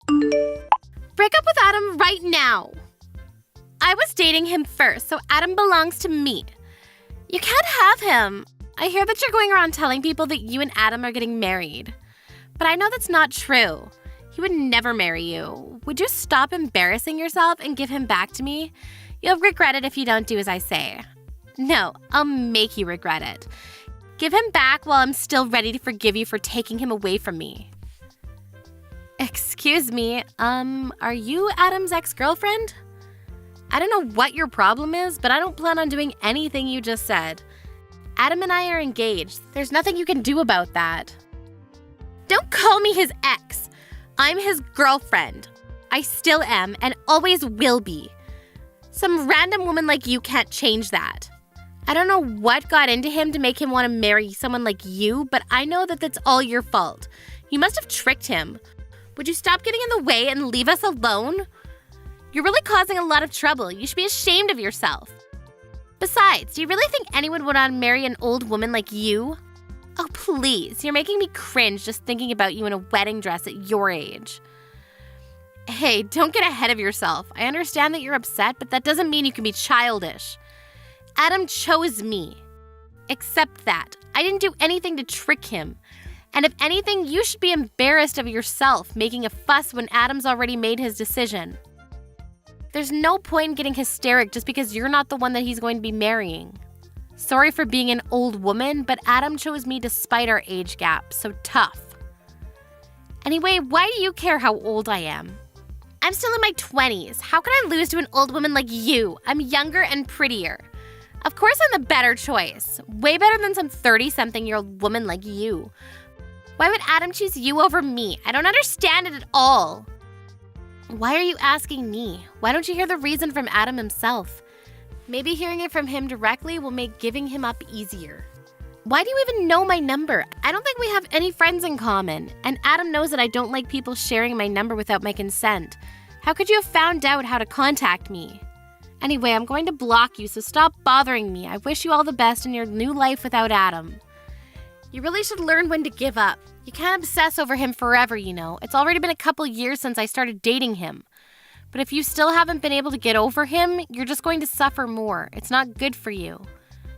Break up with Adam right now. I was dating him first, so Adam belongs to me. You can't have him. I hear that you're going around telling people that you and Adam are getting married. But I know that's not true. He would never marry you. Would you stop embarrassing yourself and give him back to me? You'll regret it if you don't do as I say. No, I'll make you regret it. Give him back while I'm still ready to forgive you for taking him away from me. Excuse me, are you Adam's ex-girlfriend? I don't know what your problem is, but I don't plan on doing anything you just said. Adam and I are engaged. There's nothing you can do about that. Don't call me his ex. I'm his girlfriend. I still am and always will be. Some random woman like you can't change that. I don't know what got into him to make him want to marry someone like you, but I know that that's all your fault. You must have tricked him. Would you stop getting in the way and leave us alone? You're really causing a lot of trouble. You should be ashamed of yourself. Besides, do you really think anyone would want to marry an old woman like you? Oh, please. You're making me cringe just thinking about you in a wedding dress at your age. Hey, don't get ahead of yourself. I understand that you're upset, but that doesn't mean you can be childish. Adam chose me. Accept that. I didn't do anything to trick him. And if anything, you should be embarrassed of yourself making a fuss when Adam's already made his decision. There's no point in getting hysteric just because you're not the one that he's going to be marrying. Sorry for being an old woman, but Adam chose me despite our age gap, so tough. Anyway, why do you care how old I am? I'm still in my 20s. How can I lose to an old woman like you? I'm younger and prettier. Of course I'm the better choice. Way better than some 30-something-year-old woman like you. Why would Adam choose you over me? I don't understand it at all. Why are you asking me? Why don't you hear the reason from Adam himself? Maybe hearing it from him directly will make giving him up easier. Why do you even know my number? I don't think we have any friends in common. And Adam knows that I don't like people sharing my number without my consent. How could you have found out how to contact me? Anyway, I'm going to block you, so stop bothering me. I wish you all the best in your new life without Adam. You really should learn when to give up. You can't obsess over him forever, you know. It's already been a couple years since I started dating him. But if you still haven't been able to get over him, you're just going to suffer more. It's not good for you.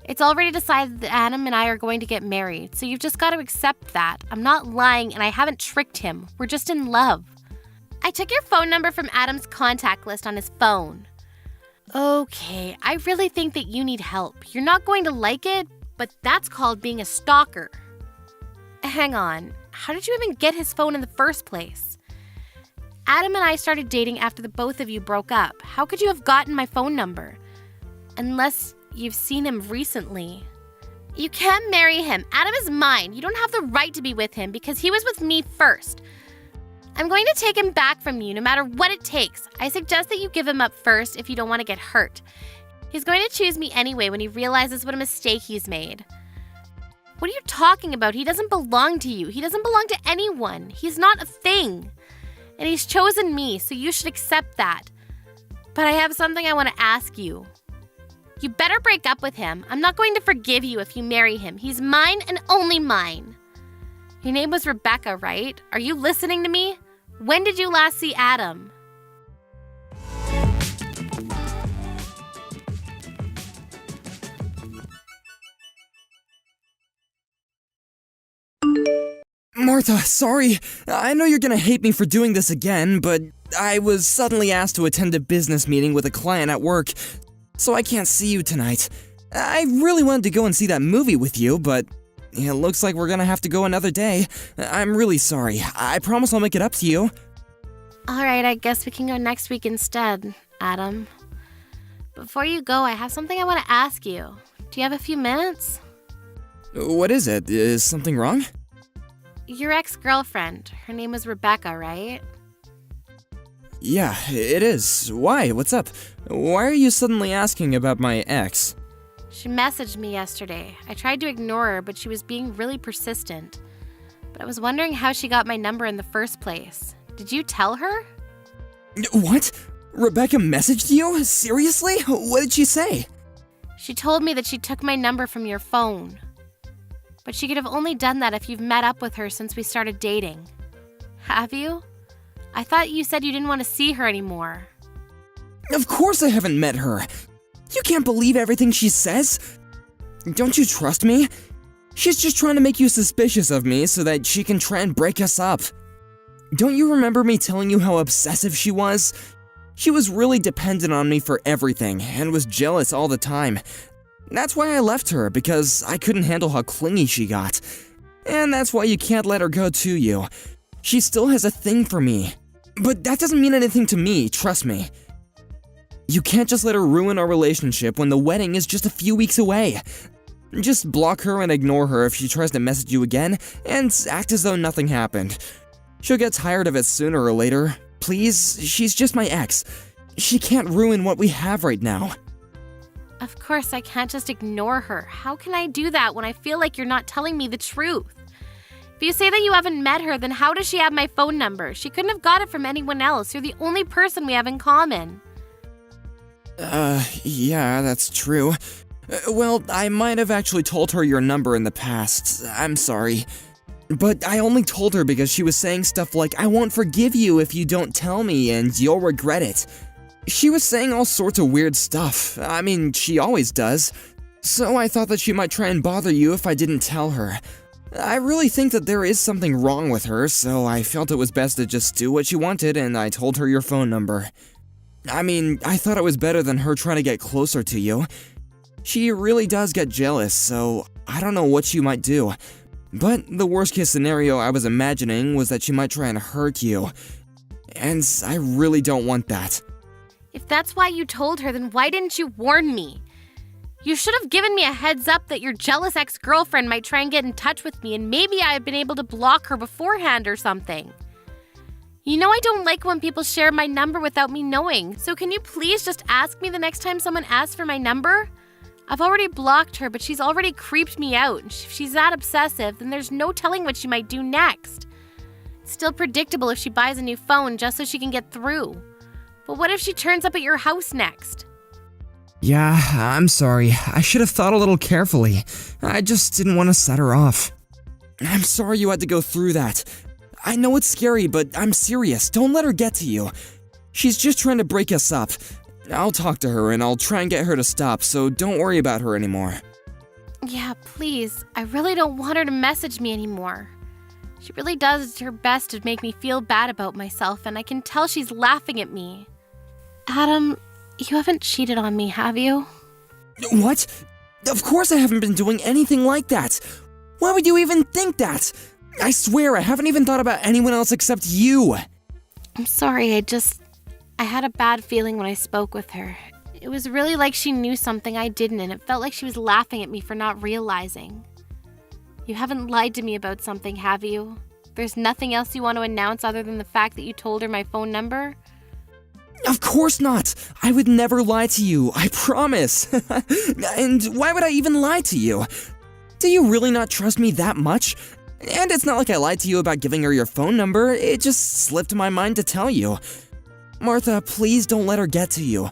It's already decided that Adam and I are going to get married, so you've just got to accept that. I'm not lying and I haven't tricked him. We're just in love. I took your phone number from Adam's contact list on his phone. Okay, I really think that you need help. You're not going to like it, but that's called being a stalker. Hang on, how did you even get his phone in the first place? Adam and I started dating after the both of you broke up. How could you have gotten my phone number? Unless you've seen him recently. You can't marry him. Adam is mine. You don't have the right to be with him because he was with me first. I'm going to take him back from you no matter what it takes. I suggest that you give him up first if you don't want to get hurt. He's going to choose me anyway when he realizes what a mistake he's made. What are you talking about? He doesn't belong to you. He doesn't belong to anyone. He's not a thing. And he's chosen me, so you should accept that. But I have something I want to ask you. You better break up with him. I'm not going to forgive you if you marry him. He's mine and only mine. Your name was Rebecca, right? Are you listening to me? When did you last see Adam? Martha, sorry. I know you're gonna hate me for doing this again, but I was suddenly asked to attend a business meeting with a client at work, so I can't see you tonight. I really wanted to go and see that movie with you, but it looks like we're gonna have to go another day. I'm really sorry. I promise I'll make it up to you. Alright, I guess we can go next week instead, Adam. Before you go, I have something I want to ask you. Do you have a few minutes? What is it? Is something wrong? Your ex-girlfriend. Her name was Rebecca, right? Yeah, it is. Why? What's up? Why are you suddenly asking about my ex? She messaged me yesterday. I tried to ignore her, but she was being really persistent. But I was wondering how she got my number in the first place. Did you tell her? What? Rebecca messaged you? Seriously? What did she say? She told me that she took my number from your phone. But she could have only done that if you've met up with her since we started dating. Have you? I thought you said you didn't want to see her anymore. Of course I haven't met her. You can't believe everything she says. Don't you trust me? She's just trying to make you suspicious of me so that she can try and break us up. Don't you remember me telling you how obsessive she was? She was really dependent on me for everything and was jealous all the time. That's why I left her, because I couldn't handle how clingy she got. And that's why you can't let her go to you. She still has a thing for me. But that doesn't mean anything to me, trust me. You can't just let her ruin our relationship when the wedding is just a few weeks away. Just block her and ignore her if she tries to message you again, and act as though nothing happened. She'll get tired of it sooner or later. Please, she's just my ex. She can't ruin what we have right now. Of course, I can't just ignore her. How can I do that when I feel like you're not telling me the truth? If you say that you haven't met her, then how does she have my phone number? She couldn't have got it from anyone else. You're the only person we have in common. Yeah, that's true. Well, I might have actually told her your number in the past. I'm sorry. But I only told her because she was saying stuff like, I won't forgive you if you don't tell me and you'll regret it. She was saying all sorts of weird stuff. I mean, she always does. So I thought that she might try and bother you if I didn't tell her. I really think that there is something wrong with her, so I felt it was best to just do what she wanted, and I told her your phone number. I mean, I thought it was better than her trying to get closer to you. She really does get jealous, so I don't know what she might do. But the worst case scenario I was imagining was that she might try and hurt you. And I really don't want that. If that's why you told her, then why didn't you warn me? You should have given me a heads up that your jealous ex-girlfriend might try and get in touch with me, and maybe I had been able to block her beforehand or something. You know I don't like when people share my number without me knowing, so can you please just ask me the next time someone asks for my number? I've already blocked her, but she's already creeped me out. If she's that obsessive, then there's no telling what she might do next. It's still predictable if she buys a new phone just so she can get through. But what if she turns up at your house next? Yeah, I'm sorry. I should have thought a little carefully. I just didn't want to set her off. I'm sorry you had to go through that. I know it's scary, but I'm serious. Don't let her get to you. She's just trying to break us up. I'll talk to her and I'll try and get her to stop, so don't worry about her anymore. Yeah, please. I really don't want her to message me anymore. She really does her best to make me feel bad about myself, and I can tell she's laughing at me. Adam, you haven't cheated on me, have you? What? Of course I haven't been doing anything like that. Why would you even think that? I swear I haven't even thought about anyone else except you. I'm sorry, I had a bad feeling when I spoke with her. It was really like she knew something I didn't, and it felt like she was laughing at me for not realizing. You haven't lied to me about something, have you? There's nothing else you want to announce other than the fact that you told her my phone number? Of course not! I would never lie to you, I promise! And why would I even lie to you? Do you really not trust me that much? And it's not like I lied to you about giving her your phone number, it just slipped my mind to tell you. Martha, please don't let her get to you.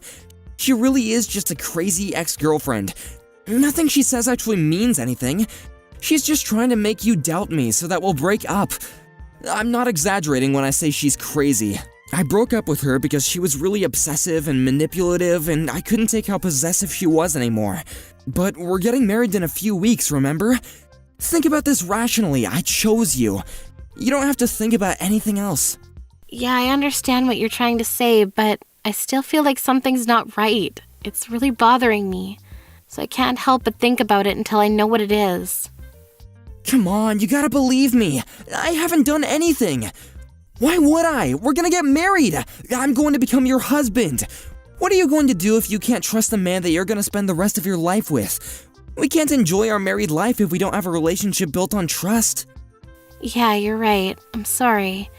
She really is just a crazy ex-girlfriend. Nothing she says actually means anything. She's just trying to make you doubt me so that we'll break up. I'm not exaggerating when I say she's crazy. I broke up with her because she was really obsessive and manipulative, and I couldn't take how possessive she was anymore. But we're getting married in a few weeks, remember? Think about this rationally. I chose you. You don't have to think about anything else. Yeah, I understand what you're trying to say, but I still feel like something's not right. It's really bothering me, so I can't help but think about it until I know what it is. Come on, you gotta believe me. I haven't done anything. Why would I? We're gonna get married. I'm going to become your husband. What are you going to do if you can't trust the man that you're gonna spend the rest of your life with? We can't enjoy our married life if we don't have a relationship built on trust. Yeah, you're right. I'm sorry.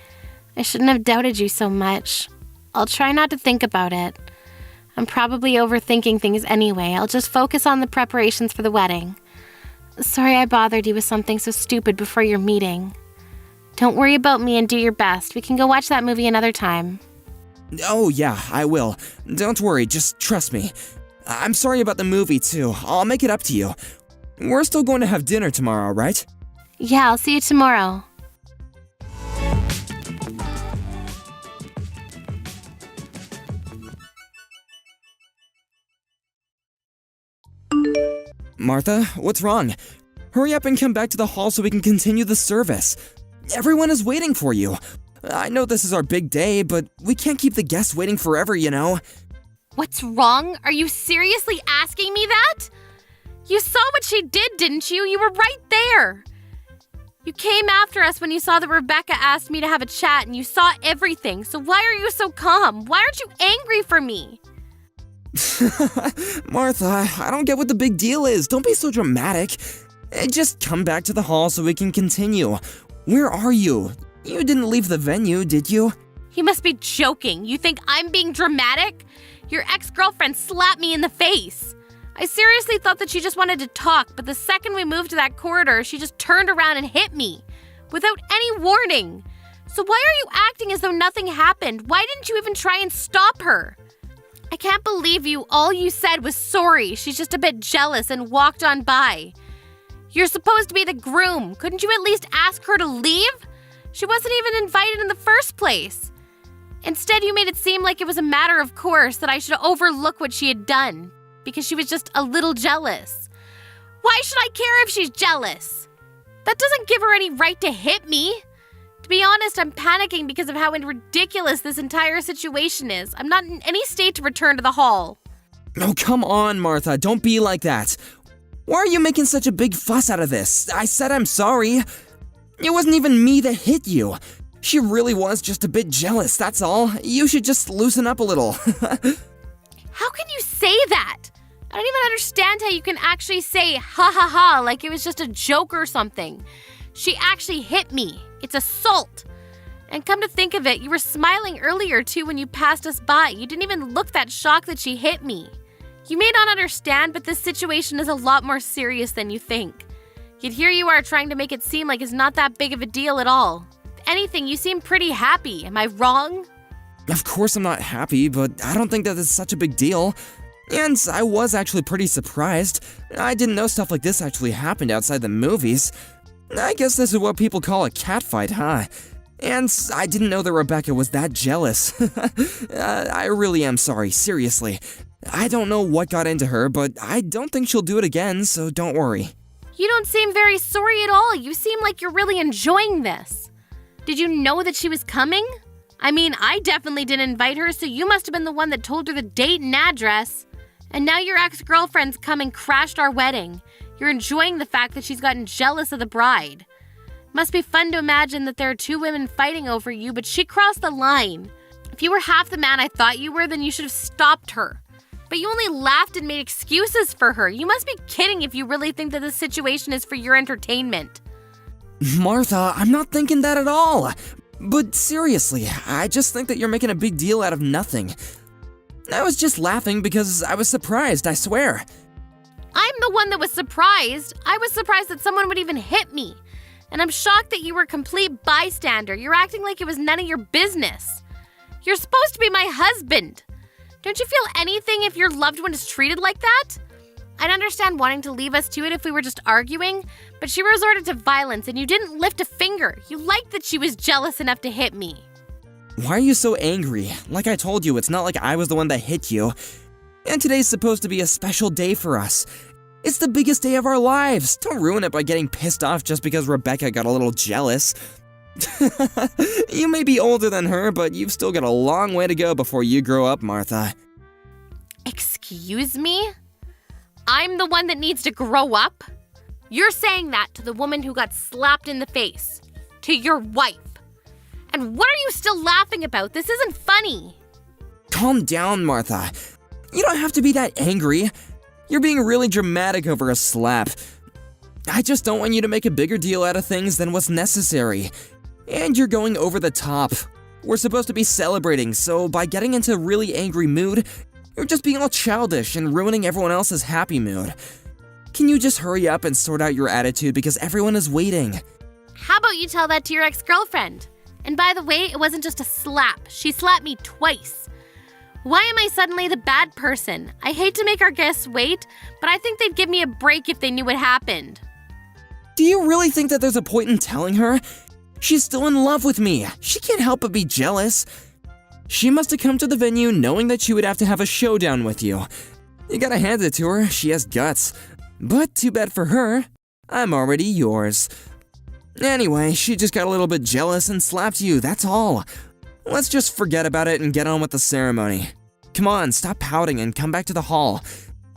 I shouldn't have doubted you so much. I'll try not to think about it. I'm probably overthinking things anyway. I'll just focus on the preparations for the wedding. Sorry I bothered you with something so stupid before your meeting. Don't worry about me and do your best. We can go watch that movie another time. Oh yeah, I will. Don't worry, just trust me. I'm sorry about the movie too. I'll make it up to you. We're still going to have dinner tomorrow, right? Yeah, I'll see you tomorrow. Martha, what's wrong? Hurry up and come back to the hall so we can continue the service. Everyone is waiting for you. I know this is our big day, but we can't keep the guests waiting forever, you know? What's wrong? Are you seriously asking me that? You saw what she did, didn't you? You were right there. You came after us when you saw that Rebecca asked me to have a chat and you saw everything, so why are you so calm? Why aren't you angry for me? Martha, I don't get what the big deal is. Don't be so dramatic. Just come back to the hall so we can continue. Where are you? You didn't leave the venue, did you? You must be joking. You think I'm being dramatic? Your ex-girlfriend slapped me in the face. I seriously thought that she just wanted to talk, but the second we moved to that corridor, she just turned around and hit me. Without any warning. So why are you acting as though nothing happened? Why didn't you even try and stop her? I can't believe you. All you said was sorry. She's just a bit jealous and walked on by. You're supposed to be the groom. Couldn't you at least ask her to leave? She wasn't even invited in the first place. Instead, you made it seem like it was a matter of course that I should overlook what she had done because she was just a little jealous. Why should I care if she's jealous? That doesn't give her any right to hit me. To be honest, I'm panicking because of how ridiculous this entire situation is. I'm not in any state to return to the hall. Oh, come on, Martha. Don't be like that. Why are you making such a big fuss out of this? I said I'm sorry. It wasn't even me that hit you. She really was just a bit jealous, that's all. You should just loosen up a little. How can you say that? I don't even understand how you can actually say ha ha ha like it was just a joke or something. She actually hit me. It's assault. And come to think of it, you were smiling earlier too when you passed us by. You didn't even look that shocked that she hit me. You may not understand, but this situation is a lot more serious than you think. Yet here you are trying to make it seem like it's not that big of a deal at all. If anything, you seem pretty happy. Am I wrong? Of course I'm not happy, but I don't think that it's such a big deal. And I was actually pretty surprised. I didn't know stuff like this actually happened outside the movies. I guess this is what people call a catfight, huh? And I didn't know that Rebecca was that jealous. I really am sorry, seriously. I don't know what got into her, but I don't think she'll do it again, so don't worry. You don't seem very sorry at all. You seem like you're really enjoying this. Did you know that she was coming? I mean, I definitely didn't invite her, so you must have been the one that told her the date and address. And now your ex-girlfriend's come and crashed our wedding. You're enjoying the fact that she's gotten jealous of the bride. Must be fun to imagine that there are two women fighting over you, but she crossed the line. If you were half the man I thought you were, then you should have stopped her. But you only laughed and made excuses for her. You must be kidding if you really think that this situation is for your entertainment. Martha, I'm not thinking that at all. But seriously, I just think that you're making a big deal out of nothing. I was just laughing because I was surprised, I swear. I'm the one that was surprised. I was surprised that someone would even hit me. And I'm shocked that you were a complete bystander. You're acting like it was none of your business. You're supposed to be my husband. Don't you feel anything if your loved one is treated like that? I'd understand wanting to leave us to it if we were just arguing, but she resorted to violence and you didn't lift a finger. You liked that she was jealous enough to hit me. Why are you so angry? Like I told you, it's not like I was the one that hit you. And today's supposed to be a special day for us. It's the biggest day of our lives. Don't ruin it by getting pissed off just because Rebecca got a little jealous. You may be older than her, but you've still got a long way to go before you grow up, Martha. Excuse me? I'm the one that needs to grow up? You're saying that to the woman who got slapped in the face. To your wife. And what are you still laughing about? This isn't funny. Calm down, Martha. You don't have to be that angry. You're being really dramatic over a slap. I just don't want you to make a bigger deal out of things than what's necessary. And you're going over the top. We're supposed to be celebrating, so by getting into a really angry mood, you're just being all childish and ruining everyone else's happy mood. Can you just hurry up and sort out your attitude because everyone is waiting? How about you tell that to your ex-girlfriend? And by the way, it wasn't just a slap. She slapped me twice. Why am I suddenly the bad person? I hate to make our guests wait, but I think they'd give me a break if they knew what happened. Do you really think that there's a point in telling her? She's still in love with me. She can't help but be jealous. She must have come to the venue knowing that she would have to have a showdown with you. You gotta hand it to her, she has guts. But too bad for her, I'm already yours. Anyway, she just got a little bit jealous and slapped you, that's all. Let's just forget about it and get on with the ceremony. Come on, stop pouting and come back to the hall.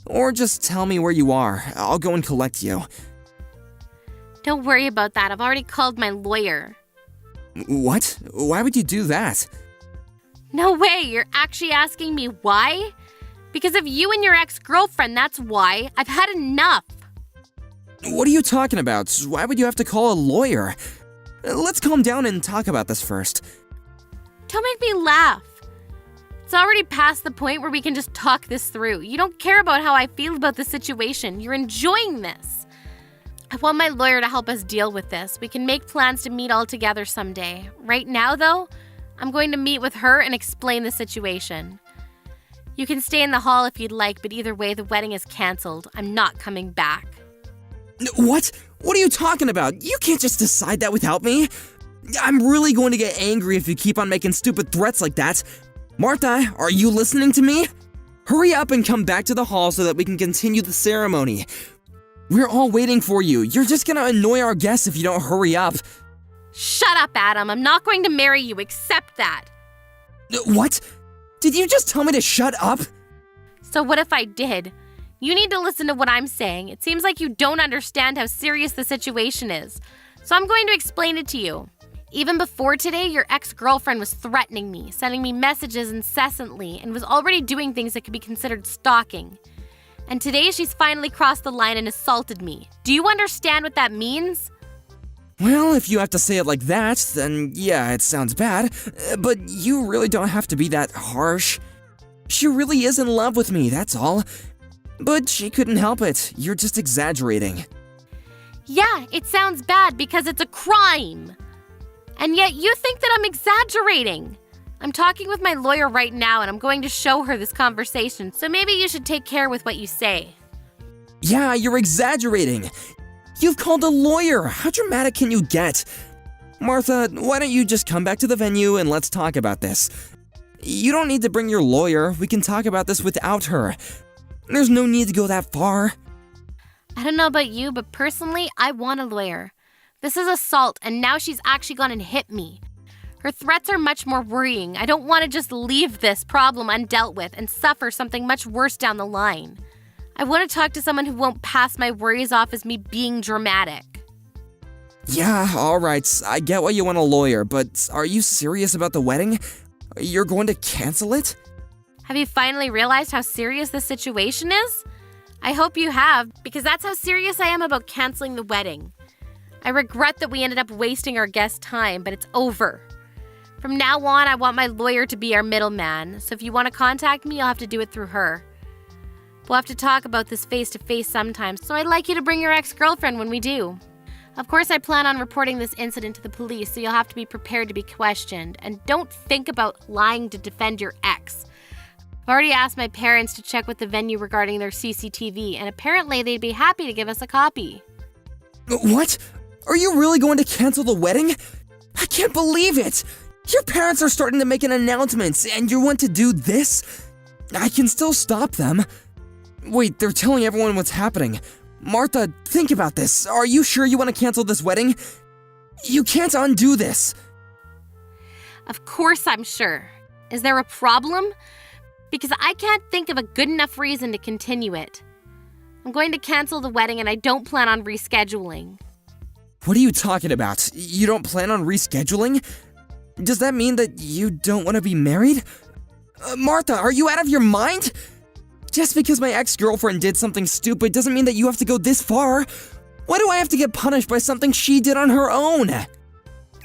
Or just tell me where you are, I'll go and collect you. Don't worry about that, I've already called my lawyer. What? Why would you do that? No way, you're actually asking me why? Because of you and your ex-girlfriend, that's why. I've had enough. What are you talking about? Why would you have to call a lawyer? Let's calm down and talk about this first. Don't make me laugh. It's already past the point where we can just talk this through. You don't care about how I feel about the situation. You're enjoying this. I want my lawyer to help us deal with this. We can make plans to meet all together someday. Right now, though, I'm going to meet with her and explain the situation. You can stay in the hall if you'd like, but either way, the wedding is canceled. I'm not coming back. What? What are you talking about? You can't just decide that without me. I'm really going to get angry if you keep on making stupid threats like that. Martha, are you listening to me? Hurry up and come back to the hall so that we can continue the ceremony. We're all waiting for you. You're just gonna annoy our guests if you don't hurry up. Shut up, Adam. I'm not going to marry you. Accept that. What? Did you just tell me to shut up? So what if I did? You need to listen to what I'm saying. It seems like you don't understand how serious the situation is. So I'm going to explain it to you. Even before today, your ex-girlfriend was threatening me, sending me messages incessantly, and was already doing things that could be considered stalking. And today she's finally crossed the line and assaulted me. Do you understand what that means? Well, if you have to say it like that, then yeah, it sounds bad. But you really don't have to be that harsh. She really is in love with me, that's all. But she couldn't help it. You're just exaggerating. Yeah, it sounds bad because it's a crime. And yet you think that I'm exaggerating. I'm talking with my lawyer right now and I'm going to show her this conversation, so maybe you should take care with what you say. Yeah, you're exaggerating. You've called a lawyer. How dramatic can you get? Martha, why don't you just come back to the venue and let's talk about this? You don't need to bring your lawyer. We can talk about this without her. There's no need to go that far. I don't know about you, but personally, I want a lawyer. This is assault, and now she's actually gone and hit me. Her threats are much more worrying. I don't want to just leave this problem undealt with and suffer something much worse down the line. I want to talk to someone who won't pass my worries off as me being dramatic. Yeah, alright, I get why you want a lawyer, but are you serious about the wedding? You're going to cancel it? Have you finally realized how serious this situation is? I hope you have, because that's how serious I am about canceling the wedding. I regret that we ended up wasting our guests' time, but it's over. From now on, I want my lawyer to be our middleman, so if you want to contact me, you'll have to do it through her. We'll have to talk about this face-to-face sometimes, so I'd like you to bring your ex-girlfriend when we do. Of course, I plan on reporting this incident to the police, so you'll have to be prepared to be questioned. And don't think about lying to defend your ex. I've already asked my parents to check with the venue regarding their CCTV, and apparently they'd be happy to give us a copy. What? Are you really going to cancel the wedding? I can't believe it! Your parents are starting to make an announcement, and you want to do this? I can still stop them. Wait, they're telling everyone what's happening. Martha, think about this. Are you sure you want to cancel this wedding? You can't undo this. Of course I'm sure. Is there a problem? Because I can't think of a good enough reason to continue it. I'm going to cancel the wedding and I don't plan on rescheduling. What are you talking about? You don't plan on rescheduling? Does that mean that you don't want to be married? Martha, are you out of your mind? Just because my ex-girlfriend did something stupid doesn't mean that you have to go this far. Why do I have to get punished by something she did on her own?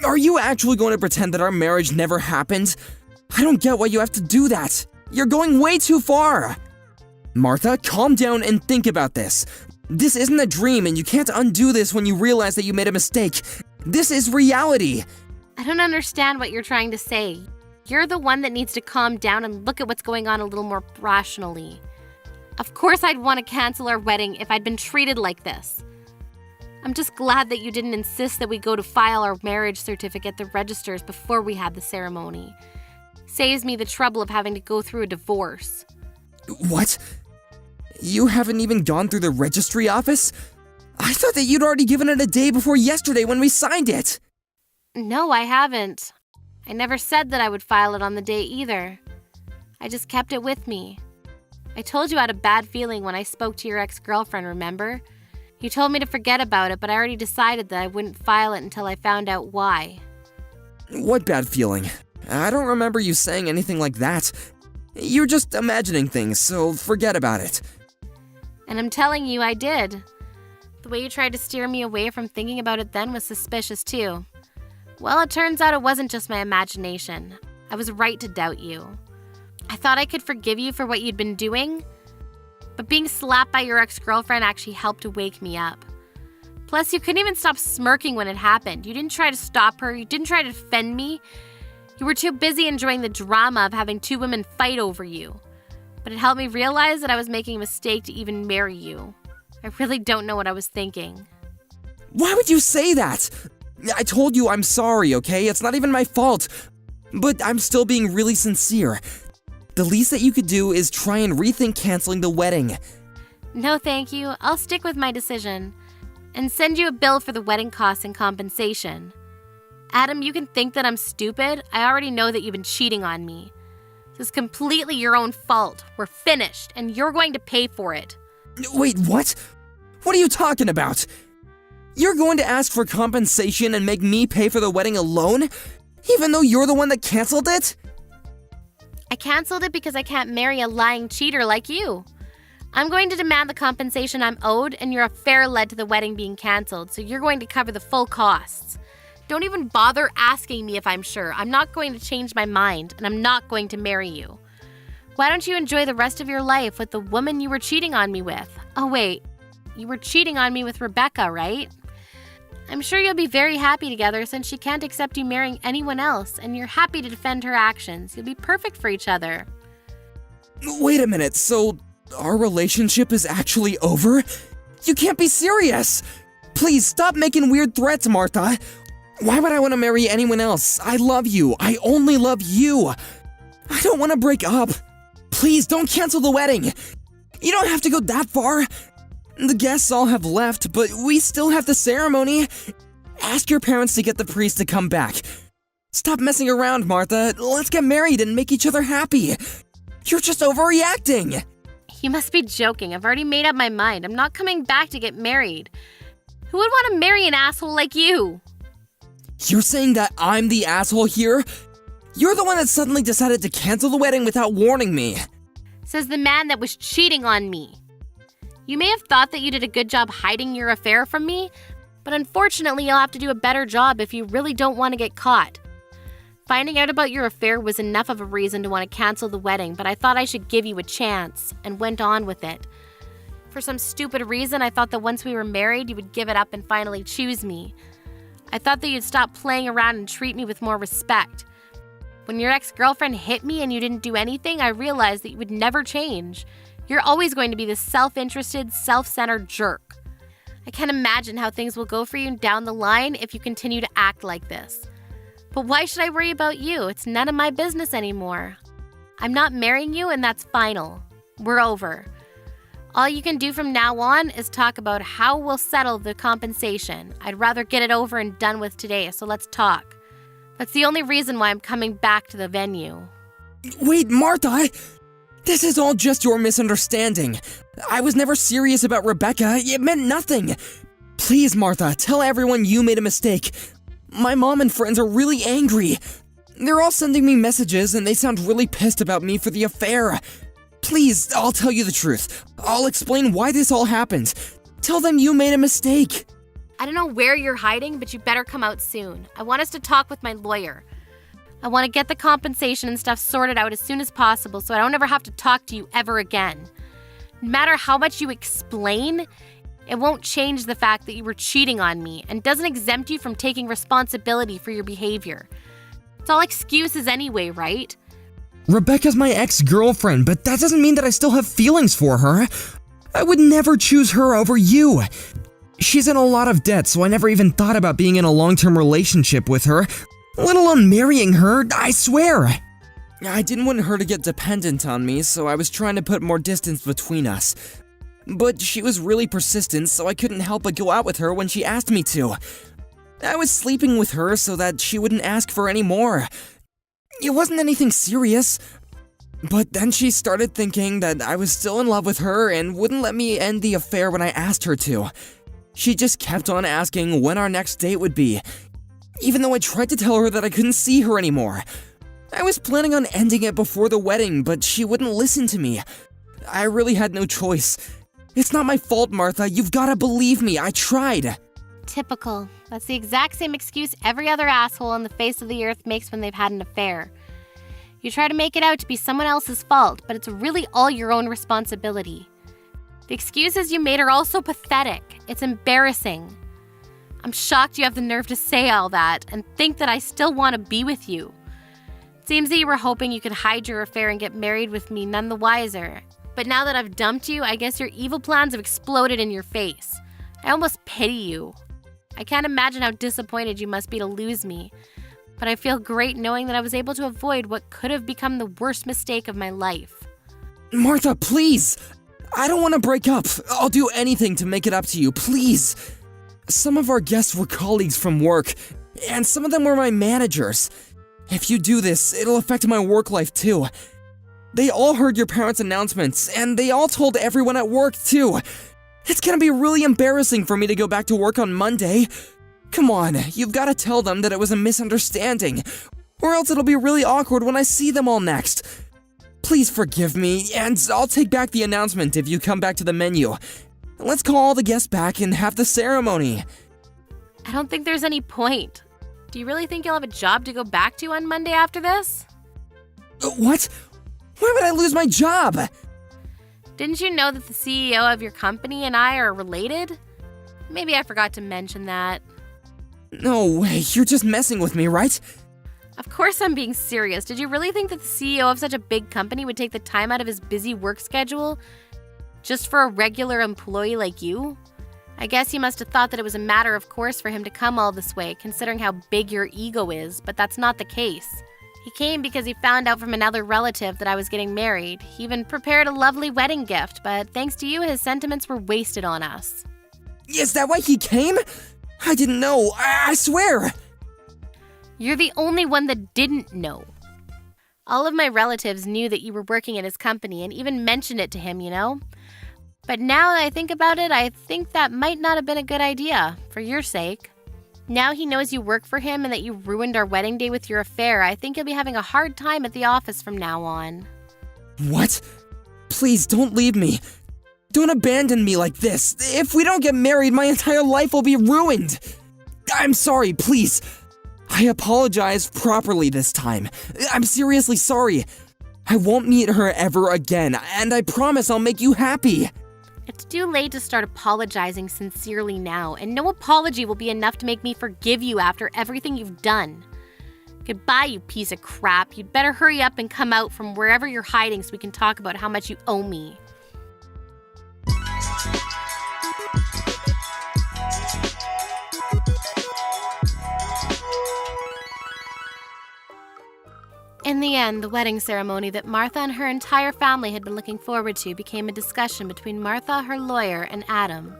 Are you actually going to pretend that our marriage never happened? I don't get why you have to do that. You're going way too far. Martha, calm down and think about this. This isn't a dream and you can't undo this when you realize that you made a mistake. This is reality. I don't understand what you're trying to say. You're the one that needs to calm down and look at what's going on a little more rationally. Of course I'd want to cancel our wedding if I'd been treated like this. I'm just glad that you didn't insist that we go to file our marriage certificate at the registers before we had the ceremony. Saves me the trouble of having to go through a divorce. What? You haven't even gone through the registry office? I thought that you'd already given it a day before yesterday when we signed it. No, I haven't. I never said that I would file it on the day either. I just kept it with me. I told you I had a bad feeling when I spoke to your ex-girlfriend, remember? You told me to forget about it, but I already decided that I wouldn't file it until I found out why. What bad feeling? I don't remember you saying anything like that. You're just imagining things, so forget about it. And I'm telling you, I did. The way you tried to steer me away from thinking about it then was suspicious too. Well, it turns out it wasn't just my imagination. I was right to doubt you. I thought I could forgive you for what you'd been doing, but being slapped by your ex-girlfriend actually helped to wake me up. Plus, you couldn't even stop smirking when it happened. You didn't try to stop her. You didn't try to defend me. You were too busy enjoying the drama of having two women fight over you. But it helped me realize that I was making a mistake to even marry you. I really don't know what I was thinking. Why would you say that? I told you I'm sorry, okay? It's not even my fault. But I'm still being really sincere. The least that you could do is try and rethink canceling the wedding. No, thank you. I'll stick with my decision and send you a bill for the wedding costs and compensation. Adam, you can think that I'm stupid. I already know that you've been cheating on me. This is completely your own fault. We're finished, and you're going to pay for it. Wait, what? What are you talking about? You're going to ask for compensation and make me pay for the wedding alone? Even though you're the one that canceled it? I canceled it because I can't marry a lying cheater like you. I'm going to demand the compensation I'm owed, and your affair led to the wedding being canceled, so you're going to cover the full costs. Don't even bother asking me if I'm sure. I'm not going to change my mind, and I'm not going to marry you. Why don't you enjoy the rest of your life with the woman you were cheating on me with? Oh wait, you were cheating on me with Rebecca, right? I'm sure you'll be very happy together since she can't accept you marrying anyone else, and you're happy to defend her actions. You'll be perfect for each other. Wait a minute, so our relationship is actually over? You can't be serious! Please stop making weird threats, Martha. Why would I want to marry anyone else? I love you. I only love you. I don't want to break up. Please don't cancel the wedding. You don't have to go that far. The guests all have left, but we still have the ceremony. Ask your parents to get the priest to come back. Stop messing around, Martha. Let's get married and make each other happy. You're just overreacting. You must be joking. I've already made up my mind. I'm not coming back to get married. Who would want to marry an asshole like you? You're saying that I'm the asshole here? You're the one that suddenly decided to cancel the wedding without warning me. Says the man that was cheating on me. You may have thought that you did a good job hiding your affair from me, but unfortunately you'll have to do a better job if you really don't want to get caught. Finding out about your affair was enough of a reason to want to cancel the wedding, but I thought I should give you a chance, and went on with it. For some stupid reason, I thought that once we were married, you would give it up and finally choose me. I thought that you'd stop playing around and treat me with more respect. When your ex-girlfriend hit me and you didn't do anything, I realized that you would never change. You're always going to be this self-interested, self-centered jerk. I can't imagine how things will go for you down the line if you continue to act like this. But why should I worry about you? It's none of my business anymore. I'm not marrying you, and that's final. We're over. All you can do from now on is talk about how we'll settle the compensation. I'd rather get it over and done with today, so let's talk. That's the only reason why I'm coming back to the venue. Wait, Martha! This is all just your misunderstanding. I was never serious about Rebecca. It meant nothing. Please, Martha, tell everyone you made a mistake. My mom and friends are really angry. They're all sending me messages and they sound really pissed about me for the affair. Please, I'll tell you the truth. I'll explain why this all happened. Tell them you made a mistake. I don't know where you're hiding, but you better come out soon. I want us to talk with my lawyer. I want to get the compensation and stuff sorted out as soon as possible so I don't ever have to talk to you ever again. No matter how much you explain, it won't change the fact that you were cheating on me and doesn't exempt you from taking responsibility for your behavior. It's all excuses anyway, right? Rebecca's my ex-girlfriend, but that doesn't mean that I still have feelings for her. I would never choose her over you. She's in a lot of debt, so I never even thought about being in a long-term relationship with her, let alone marrying her, I swear. I didn't want her to get dependent on me, so I was trying to put more distance between us. but she was really persistent, so I couldn't help but go out with her when she asked me to. I was sleeping with her so that she wouldn't ask for any more. It wasn't anything serious, but then she started thinking that I was still in love with her and wouldn't let me end the affair when I asked her to. She just kept on asking when our next date would be, even though I tried to tell her that I couldn't see her anymore. I was planning on ending it before the wedding, but she wouldn't listen to me. I really had no choice. It's not my fault, Martha. You've gotta believe me. I tried. Typical. That's the exact same excuse every other asshole on the face of the earth makes when they've had an affair. You try to make it out to be someone else's fault, but it's really all your own responsibility. The excuses you made are also pathetic. It's embarrassing. I'm shocked you have the nerve to say all that and think that I still want to be with you. It seems that you were hoping you could hide your affair and get married with me none the wiser. But now that I've dumped you, I guess your evil plans have exploded in your face. I almost pity you. I can't imagine how disappointed you must be to lose me. But I feel great knowing that I was able to avoid what could have become the worst mistake of my life. Martha, please! I don't want to break up. I'll do anything to make it up to you, please. Some of our guests were colleagues from work, and some of them were my managers. If you do this, it'll affect my work life too. They all heard your parents' announcements, and they all told everyone at work too. It's gonna be really embarrassing for me to go back to work on Monday. Come on, you've gotta tell them that it was a misunderstanding, or else it'll be really awkward when I see them all next. Please forgive me, and I'll take back the announcement if you come back to the menu. Let's call all the guests back and have the ceremony. I don't think there's any point. Do you really think you'll have a job to go back to on Monday after this? What? Why would I lose my job? Didn't you know that the CEO of your company and I are related? Maybe I forgot to mention that. No way, you're just messing with me, right? Of course I'm being serious. Did you really think that the CEO of such a big company would take the time out of his busy work schedule just for a regular employee like you? I guess you must have thought that it was a matter of course for him to come all this way, considering how big your ego is, but that's not the case. He came because he found out from another relative that I was getting married. He even prepared a lovely wedding gift, but thanks to you, his sentiments were wasted on us. Is that why he came? I didn't know, I swear! You're the only one that didn't know. All of my relatives knew that you were working at his company and even mentioned it to him, you know? But now that I think about it, I think that might not have been a good idea, for your sake. Now he knows you work for him and that you ruined our wedding day with your affair. I think you'll be having a hard time at the office from now on. What? Please don't leave me. Don't abandon me like this. If we don't get married, my entire life will be ruined. I'm sorry, please. I apologize properly this time. I'm seriously sorry. I won't meet her ever again, and I promise I'll make you happy. It's too late to start apologizing sincerely now, and no apology will be enough to make me forgive you after everything you've done. Goodbye, you piece of crap. You'd better hurry up and come out from wherever you're hiding so we can talk about how much you owe me. In the end, the wedding ceremony that Martha and her entire family had been looking forward to became a discussion between Martha, her lawyer, and Adam.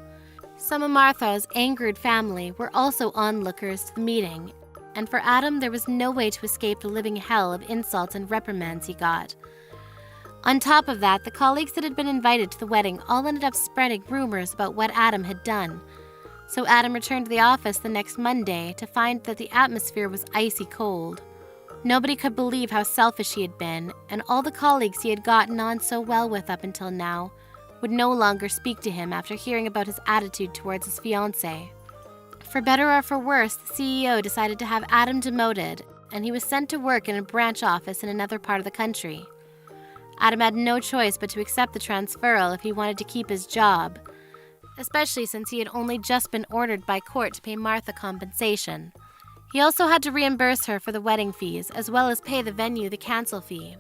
Some of Martha's angered family were also onlookers to the meeting, and for Adam there was no way to escape the living hell of insults and reprimands he got. On top of that, the colleagues that had been invited to the wedding all ended up spreading rumors about what Adam had done. So Adam returned to the office the next Monday to find that the atmosphere was icy cold. Nobody could believe how selfish he had been, and all the colleagues he had gotten on so well with up until now would no longer speak to him after hearing about his attitude towards his fiancé. For better or for worse, the CEO decided to have Adam demoted, and he was sent to work in a branch office in another part of the country. Adam had no choice but to accept the transferal if he wanted to keep his job, especially since he had only just been ordered by court to pay Martha compensation. He also had to reimburse her for the wedding fees, as well as pay the venue the cancel fee.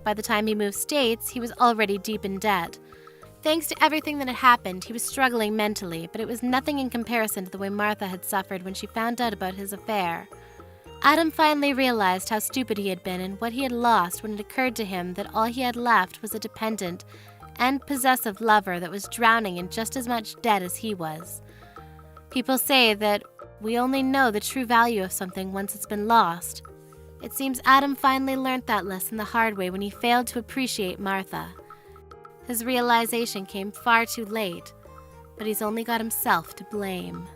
By the time he moved states, he was already deep in debt. Thanks to everything that had happened, he was struggling mentally, but it was nothing in comparison to the way Martha had suffered when she found out about his affair. Adam finally realized how stupid he had been and what he had lost when it occurred to him that all he had left was a dependent and possessive lover that was drowning in just as much debt as he was. People say that we only know the true value of something once it's been lost. It seems Adam finally learned that lesson the hard way when he failed to appreciate Martha. His realization came far too late, but he's only got himself to blame.